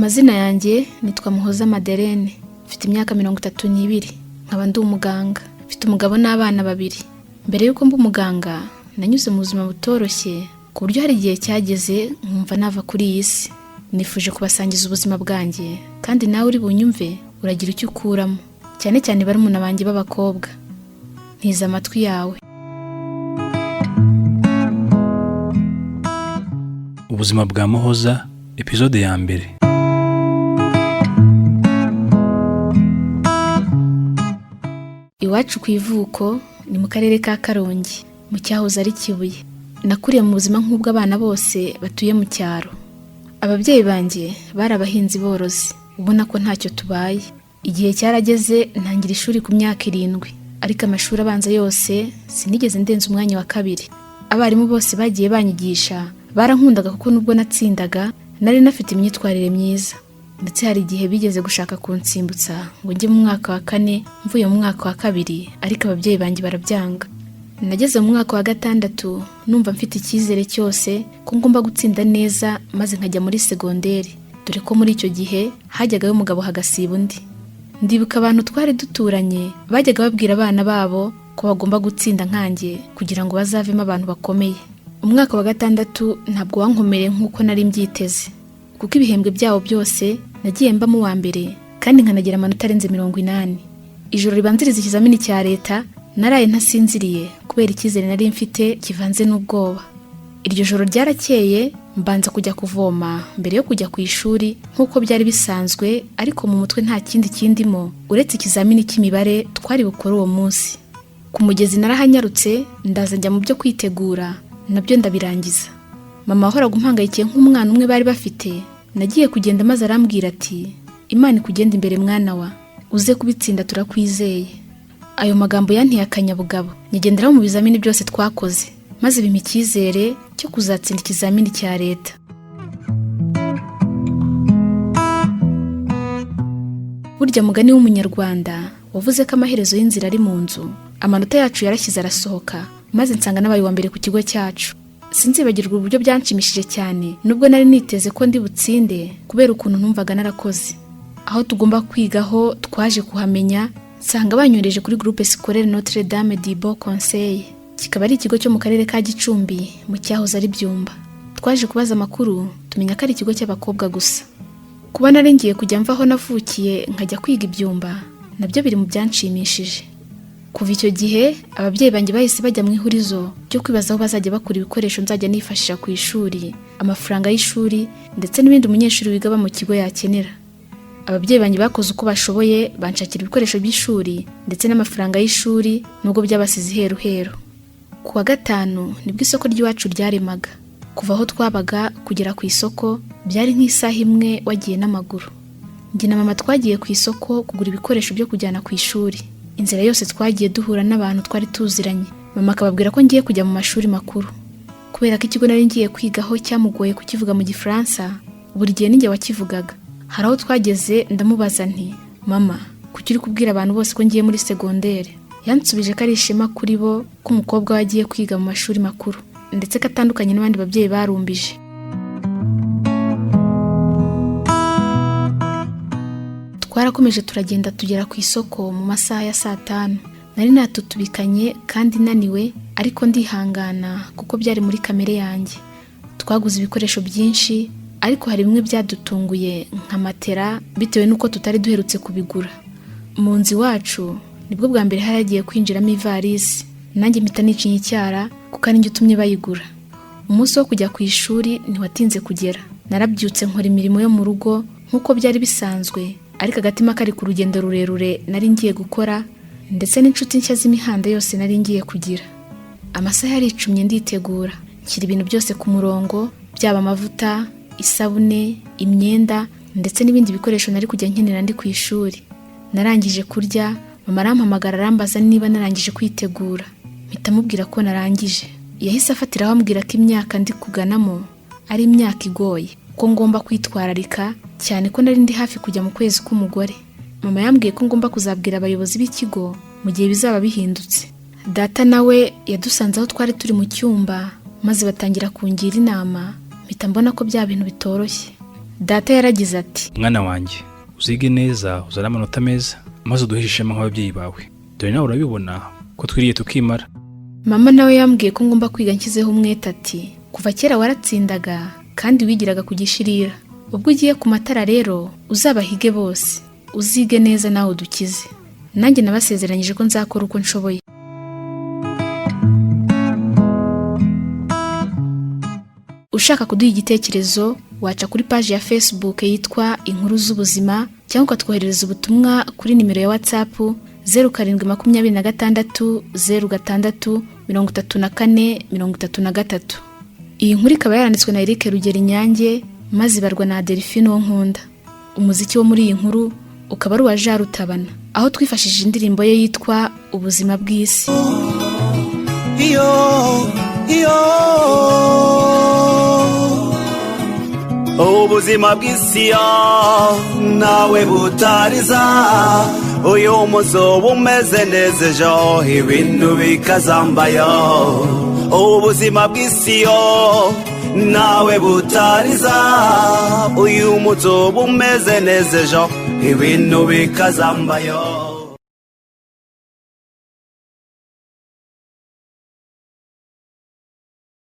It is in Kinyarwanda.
Amazina yanjye nitwa Muhoza Adelphine, mfite imyaka 32, nkaba ndi umuganga, mfite umugabo n'abana 2. Mbere yuko mba umuganga nanyuze mu buzima butoroshye ku buryo hari igihe cyageze nkumva nava kuri iyi si. Nifuje kubasangiza ubuzima bwanjye kandi nawe uri bunyumve uragira icyo ukuramo, cyane cyane barumuna banjye b'abakobwa. Ntiza amatwi yawe. Ubuzima bwa Muhoza, episode ya mbere. Iwacu ku ivuko ni mu karere ka Karongi, mu cyahoze ari Kibuye. Nakuriye mu buzima nk'ubw'abana bose batuye mu cyaro. Ababyeyi banjye bari abahinzi borozi, ubona ko ntacyo tubaye. Igihe cyarageze ntangira ishuri ku myaka 7, ariko amashuri abanza yose sinigeze ndenza umwanya wa 2. Abarimu bose bagiye banyigisha barankundaga kuko nubwo natsindaga nari nafite imyitwarire myiza, ndetse hari igihe bigeze gushaka kunsimbutsa ngo njye mu mwaka wa 4 mvuye mu mwaka wa 2, ariko ababyeyi banjye barabyanga. Nageze mu mwaka wa 6 numva mfite icyizere cyose ko ngomba gutsinda neza maze nkajya muri segonderi, dore ko muri icyo gihe hajyaga umugabo hagasiba undi. Ndibuka abantu twari duturanye bajyaga babwira abana babo ko bagomba gutsinda nkanjye kugira ngo bazavemo abantu bakomeye. Umwaka wa 6 ntabwo wankomereye nk'uko nari mbyiteze, kuko ibihembwe byawo byose nagiye mbamo wa mbere kandi nkanagira amanota arenze 80. Ijoro ribanziriza ikizamini cya leta naraye ntasinziriye kubera icyizere nari mfite kivanze n'ubwoba. Iryo joro ryarakeye mbanza kujya kuvoma mbere yo kujya ku ishuri nk'uko byari bisanzwe, ariko mu mutwe nta kindi kindimo uretse ikizamini cy'imibare twari bukore uwo munsi. Ku mugezi narahanyarutse ndaza njya mu byo kwitegura, nabyo ndabirangiza. Mama wahoraga umpangayikiye nk'umwana umwe bari bafite, nagiye kugenda maze arambwira ati, Imana ikugenda imbere mwana wa, uze kubitsinda turakwizeye. Ayo magambo yantiye akanyabugabo, nyigenderaho mu bizamini byose twakoze, maze bimpa icyizere cyo kuzatsinda ikizamini cya leta. Burya mugani w'umunyarwanda wavuze ko amaherezo y'inzira ari mu nzu. Amanota yacu yarashyize arasohoka, maze nsanga nabaye wa mbere ku kigo cyacu. Sinzibagirwa uburyo byanshimishije cyane, nubwo nari niteze ko ndi butsinde kubera ukuntu numvaga narakoze. Aho tugomba kwigaho twaje kuhamenya, nsanga banyoreje kuri groupe scolaire Notre Dame du Bon Conseil, kikaba ari ikigo cyo mu karere ka Gicumbi mu cyahoze ari Byumba. Twaje kubaza amakuru tumenya ko ari ikigo cy'abakobwa gusa. Kuba nari ngiye kujya mva aho navukiye nkajya kwiga Ibyumba nabyo biri mu byanshimishije. Kuva icyo gihe ababyeyi banjye bahise bajya mu ihurizo ryo kwibaza aho bazajya bakura ibikoresho nzajya nifashisha ku ishuri, amafaranga y'ishuri ndetse n'ibindi umunyeshuri wiga ba mu kigo yakenera. Ababyeyi banjye bakoze uko bashoboye banshakira ibikoresho by'ishuri ndetse n'amafaranga y'ishuri nubwo byabasize heruheru. Ku wa 5 nibwo isoko ry'iwacu ryaremaga. Kuva aho twabaga kugera ku isoko byari nk'isaha imwe wagiye n'amaguru. Njye na mama twagiye ku isoko kugura ibikoresho byo kujyana ku ishuri. Inzira yose twagiye duhura n'abantu twari tuziranye. Mama akababwira ko ngiye kujya mu mashuri makuru. Kubera ko ikigo nari ngiye kwigaho cyamugoye kukivuga mu Gifaransa, buri gihe ninjye wakivugaga. Hari aho twageze ndamubaza nti, Mama, kuki uri kubwira abantu bose ko ngiye muri segonderi? Yansubije ko ari ishema kuri bo ko umukobwa wagiye kwiga mu mashuri makuru, ndetse ko atandukanye n'abandi babyeyi barumbije. Twarakomeje turagenda tugera ku isoko mu masaha ya 5. Nari natutubikanye kandi naniwe, ariko ndihangana kuko byari muri kamere yanjye. Twaguze ibikoresho byinshi, ariko hari bimwe byadutunguye nka matera bitewe nuko tutari duherutse kubigura. Mu nzu wacu nibwo bwa mbere haragiye kwinjiramo ivarisi, nanjye mpita nicinya icyara kuko ari njye utumye bayigura. Umunsi wo kujya ku ishuri ntiwatinze kugera. Narabyutse nkora imirimo yo mu rugo nk'uko byari bisanzwe, ariko agatima kari ku rugendo rurerure nari ngiye gukora, ndetse n'inshuti nshya z'imihanda yose nari ngiye kugira. Amasaha yaricumye nditegura, nshyira ibintu byose ku murongo, byaba amavuta, isabune, imyenda ndetse n'ibindi bikoresho nari kujya nkenera ndi ku ishuri. Narangije kurya, mama arampamagara arambaza niba narangije kwitegura. Mpita mubwira ko narangije. Yahise afatiraho ambwira ko imyaka ndi kuganamo ari imyaka igoye, ko ngomba kwitwararika cyane ko nari ndi hafi kujya mu kwezi k'umugore. Mama yambwiye ko ngomba kuzabwira abayobozi b'ikigo mu gihe bizaba bihindutse. Data nawe yadusanze aho twari turi mu cyumba, maze batangira kungira inama, mpita mbona ko bya bintu bitoroshye. Data yaragize ati, mwana wanjye uzige neza uzana amanota meza maze uduheshe ishema nk'ababyeyi bawe, dore nawe urabibona ko twiriye tukimara. Mama nawe yambwiye ko ngomba kwiga nshyizeho umwete ati, kuva kera waratsindaga kandi wigiraga ku gishirira, ubwo ugiye ku matara rero uzabahige bose, uzige neza nawe udukize. Nanjye nabasezeranyije ko nzakora uko nshoboye. Ushaka kuduha igitekerezo waca kuri page ya Facebook yitwa Inkuru z'ubuzima, cyangwa ukatwoherereza ubutumwa kuri nimero ya WhatsApp 0726 06 34 33. Iyi nkuru ikaba yaranditswe na Rugerinyange maze ibarwa na Adelphine Uwonkunda. Umuziki wo muri iyi nkuru ukaba ari uwa Rutabana, aho twifashishije indirimbo ye yitwa Ubuzima bw'isi. Ubuzima bw'isi nawe butariza, uyu munsi uba umeze neza ejo ibintu bikazambayo. Ubuzima bw'isi nawe butariza, uyu munsi uba umeze neza ejo ibintu bikazambayo.